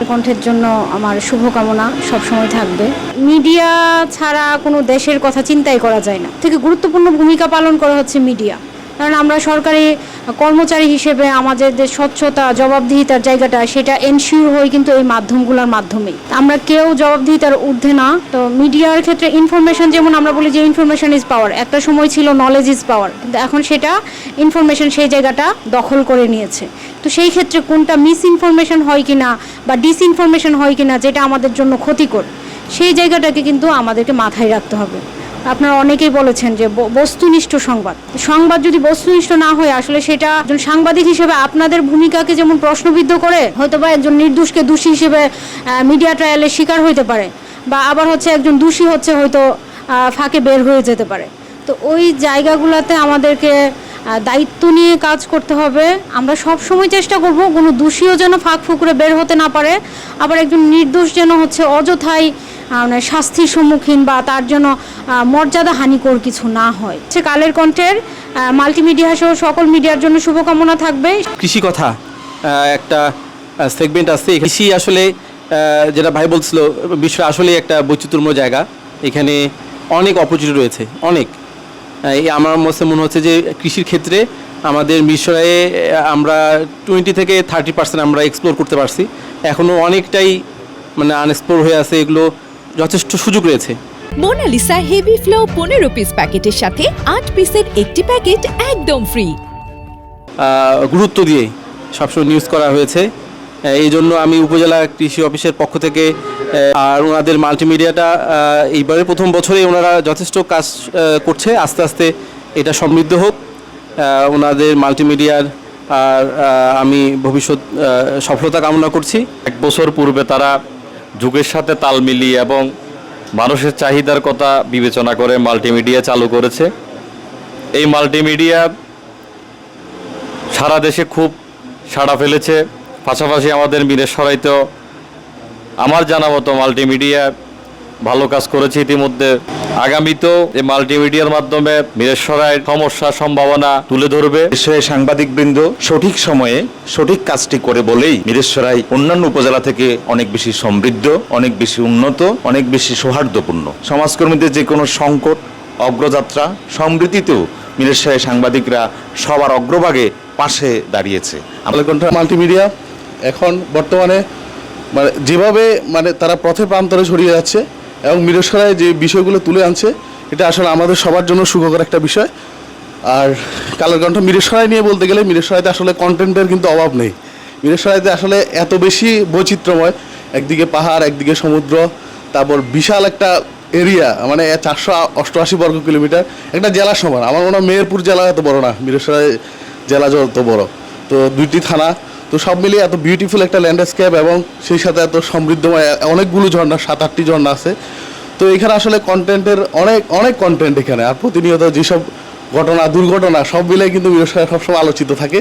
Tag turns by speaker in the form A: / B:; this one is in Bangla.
A: কণ্ঠের জন্য আমার শুভকামনা সবসময় থাকবে। মিডিয়া ছাড়া কোনো দেশের কথা চিন্তাই করা যায় না। থেকে গুরুত্বপূর্ণ ভূমিকা পালন করা হচ্ছে মিডিয়া, কারণ আমরা সরকারি কর্মচারী হিসেবে আমাদের যে স্বচ্ছতা জবাবদিহিতার জায়গাটা সেটা এনশিওর হয় কিন্তু এই মাধ্যমগুলোর মাধ্যমেই। আমরা কেউ জবাবদিহিতার ঊর্ধ্বে না। তো মিডিয়ার ক্ষেত্রে ইনফরমেশন, যেমন আমরা বলি যে ইনফরমেশন ইজ পাওয়ার, একটা সময় ছিল নলেজ ইজ পাওয়ার, কিন্তু এখন সেটা ইনফরমেশন সেই জায়গাটা দখল করে নিয়েছে। তো সেই ক্ষেত্রে কোনটা মিস ইনফরমেশন হয় কিনা বা ডিসইনফরমেশন হয় কিনা যেটা আমাদের জন্য ক্ষতিকর, সেই জায়গাটাকে কিন্তু আমাদেরকে মাথায় রাখতে হবে। আপনারা অনেকেই বলেছেন যে বস্তুনিষ্ঠ সংবাদ যদি বস্তুনিষ্ঠ না হয়, আসলে সেটা একজন সাংবাদিক হিসেবে আপনাদের ভূমিকাকে যেমন প্রশ্নবিদ্ধ করে, হয়তো বা একজন নির্দোষকে দোষী হিসেবে মিডিয়া ট্রায়ালের শিকার হইতে পারে, বা আবার হচ্ছে একজন দোষী হচ্ছে হয়তো ফাঁকে বের হয়ে যেতে পারে। তো ওই জায়গাগুলোতে আমাদেরকে দায়িত্ব নিয়ে কাজ করতে হবে। আমরা সব সময় চেষ্টা করব কোনো দোষীও যেন ফাঁক ফুকরে বের হতে না পারে, আবার একজন নির্দোষ যেন হচ্ছে অযথাই শাস্তির সম্মুখীন বা তার জন্য মর্যাদা হানিকর কিছু না হয়। কালের কণ্ঠের মাল্টিমিডিয়া সহ সকল মিডিয়ার জন্য শুভকামনা থাকবে।
B: কৃষি কথা একটা সেগমেন্ট আছে। কৃষি আসলে যেটা ভাই বলছিল, বিশ্ব আসলে একটা বৈচিত্র্যময় জায়গা। এখানে অনেক অপরচুনিটি রয়েছে, অনেক। আমার মনে হচ্ছে যে কৃষির ক্ষেত্রে আমাদের মিশরে আমরা 20 থেকে 30% আমরা এক্সপ্লোর করতে পারছি। এখনও অনেকটাই মানে আনএক্সপ্লোর হয়ে আছে, এগুলো যথেষ্ট সুযোগ রয়েছে।
C: মোনালিসা হেভি ফ্লো 15 পিস প্যাকেটের সাথে 8 পিসের একটি প্যাকেট একদম ফ্রি।
B: গুরুত্ব দিয়ে সবসময় নিউজ করা হয়েছে। এই জন্য আমি উপজেলা কৃষি অফিসের পক্ষ থেকে আর ওনাদের মাল্টিমিডিয়াটা এইবারের প্রথম বছরে ওনারা যথেষ্ট কাজ করছে। আস্তে আস্তে এটা সমৃদ্ধ হোক ওনাদের মাল্টিমিডিয়ার। আর আমি ভবিষ্যৎ সফলতা কামনা করছি।
D: এক বছর পূর্বে তারা যুগের সাথে তাল মিলিয়ে এবং মানুষের চাহিদার কথা বিবেচনা করে মাল্টিমিডিয়া চালু করেছে। এই মাল্টিমিডিয়া সারা দেশে খুব সাড়া ফেলেছে। পাশাপাশি আমাদের মিরেশরাইতেও আমার জানা মতো মাল্টিমিডিয়া ভালো কাজ করেছে ইতিমধ্যে। আগামীতেও এই মাল্টিমিডিয়ার মাধ্যমে মিরেশরাইয়ের সমস্যা সম্ভাবনা তুলে ধরবে।
E: মিরেশরাই সাংবাদিকবৃন্দ সঠিক সময়ে সঠিক কাজটি করে বলেই মিরেশরাই অন্যান্য উপজেলা থেকে অনেক বেশি সমৃদ্ধ, অনেক বেশি উন্নত, অনেক বেশি সৌহার্দ্যপূর্ণ। সমাজকর্মীদের যে কোনো সংকট, অগ্রযাত্রা, সমৃদ্ধিতেও মিরেশরাই সাংবাদিকরা সবার অগ্রভাগে পাশে দাঁড়িয়েছে।
F: কণ্ঠ মাল্টিমিডিয়া এখন বর্তমানে যেভাবে তারা পথে প্রান্তরে ছড়িয়ে যাচ্ছে এবং মিরেশরায় যে বিষয়গুলো তুলে আনছে, এটা আসলে আমাদের সবার জন্য সুখকর একটা বিষয়। আর কালের কণ্ঠ মিরেশরাই নিয়ে বলতে গেলে মিরেশরাইতে আসলে কন্টেন্টের কিন্তু অভাব নেই। মিরেশরাইতে আসলে এত বেশি বৈচিত্র্যময়, একদিকে পাহাড়, একদিকে সমুদ্র, তারপর বিশাল একটা এরিয়া, 488 বর্গ কিলোমিটার, একটা জেলা সমান। আমার মনে হয় মেহেরপুর জেলা এত বড় না, মিরেশরাই জেলা যত বড়, তো 2টি থানা, তো সব মিলিয়ে এত বিউটিফুল একটা ল্যান্ডস্কেপ এবং সেই সাথে এত সমৃদ্ধময় অনেকগুলো ঝর্ণা, 7-8টি ঝর্ণা আছে। তো এখানে আসলে কন্টেন্টের অনেক কন্টেন্ট এখানে। আর প্রতিনিয়ত যেসব ঘটনা, দুর্ঘটনা সব মিলিয়ে কিন্তু মিরেশরাই সবসময় আলোচিত থাকে।